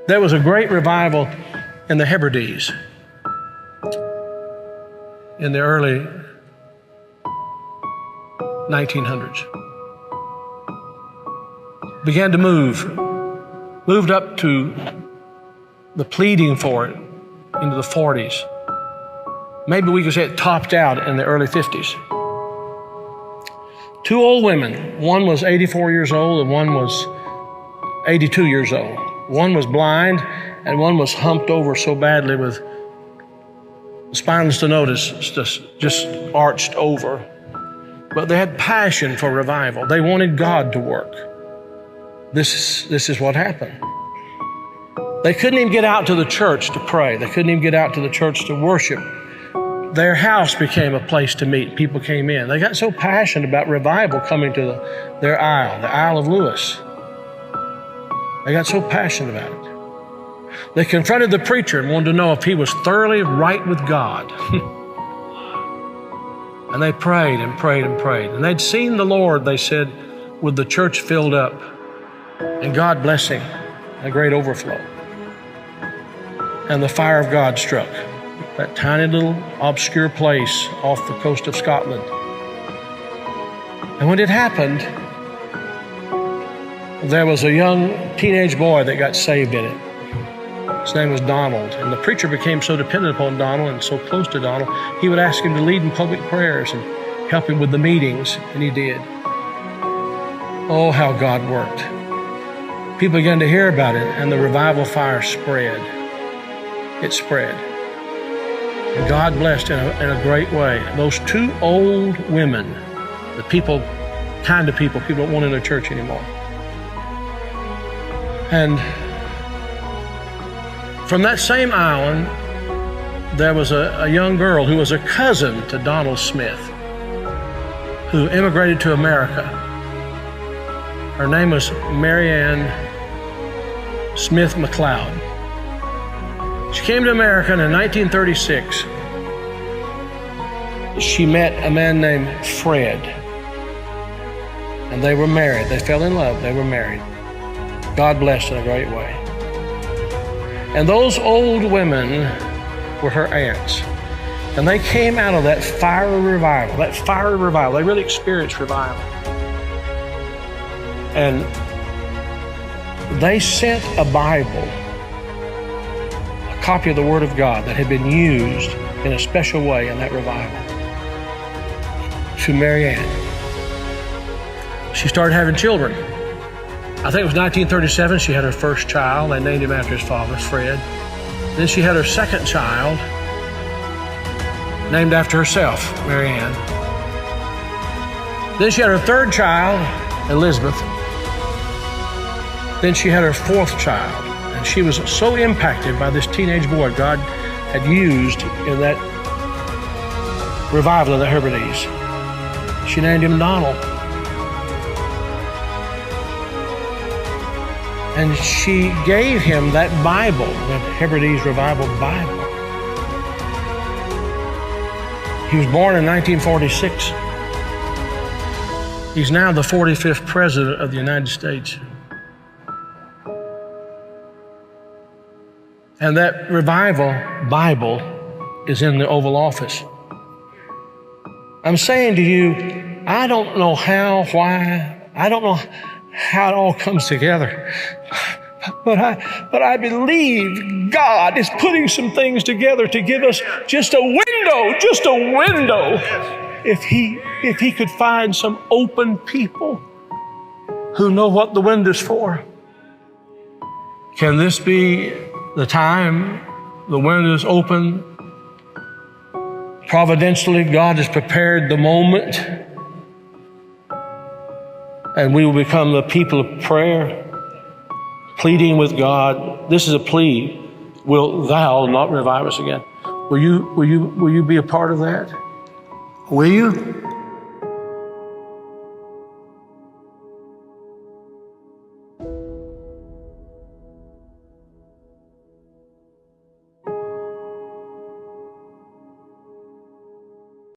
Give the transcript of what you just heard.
There was a great revival in the Hebrides in the early 1900s. Began to moved up to the pleading for it into the 40s. Maybe we could say it topped out in the early 50s. Two old women, one was 84 years old and one was 82 years old. One was blind and one was humped over so badly with spinal stenosis, just arched over. But they had passion for revival. They wanted God to work. This is what happened. They couldn't even get out to the church to pray. They couldn't even get out to the church to worship. Their house became a place to meet. People came in. They got so passionate about revival coming to their isle, the Isle of Lewis. They got so passionate about it. They confronted the preacher and wanted to know if he was thoroughly right with God. And they prayed and prayed and prayed. And they'd seen the Lord, they said, with the church filled up and God blessing, a great overflow. And the fire of God struck that tiny little obscure place off the coast of Scotland. And when it happened, there was a young teenage boy that got saved in it. His name was Donald. And the preacher became so dependent upon Donald and so close to Donald, he would ask him to lead in public prayers and help him with the meetings, and he did. Oh, how God worked. People began to hear about it, and the revival fire spread. It spread. And God blessed in a great way. Those two old women, the kind of people don't want in a church anymore. And from that same island, there was a young girl who was a cousin to Donald Smith, who immigrated to America. Her name was Marianne Smith McLeod. She came to America and in 1936. She met a man named Fred, and they were married. They fell in love. They were married. God blessed in a great way. And those old women were her aunts. And they came out of that fiery revival, They really experienced revival. And they sent a Bible, a copy of the Word of God that had been used in a special way in that revival, to Marianne. She started having children. I think it was 1937, she had her first child. They named him after his father, Fred. Then she had her second child, named after herself, Marianne. Then she had her third child, Elizabeth. Then she had her fourth child. And she was so impacted by this teenage boy God had used in that revival of the Hebrides. She named him Donald. And she gave him that Bible, that Hebrides Revival Bible. He was born in 1946. He's now the 45th President of the United States. And that Revival Bible is in the Oval Office. I'm saying to you, I don't know how, why, I don't know how it all comes together. But I believe God is putting some things together to give us just a window. If he could find some open people who know what the window's for. Can this be the time the window's open? Providentially, God has prepared the moment, and we will become the people of prayer, pleading with God. This is a plea. Will thou not revive us again? Will you be a part of that? Will you?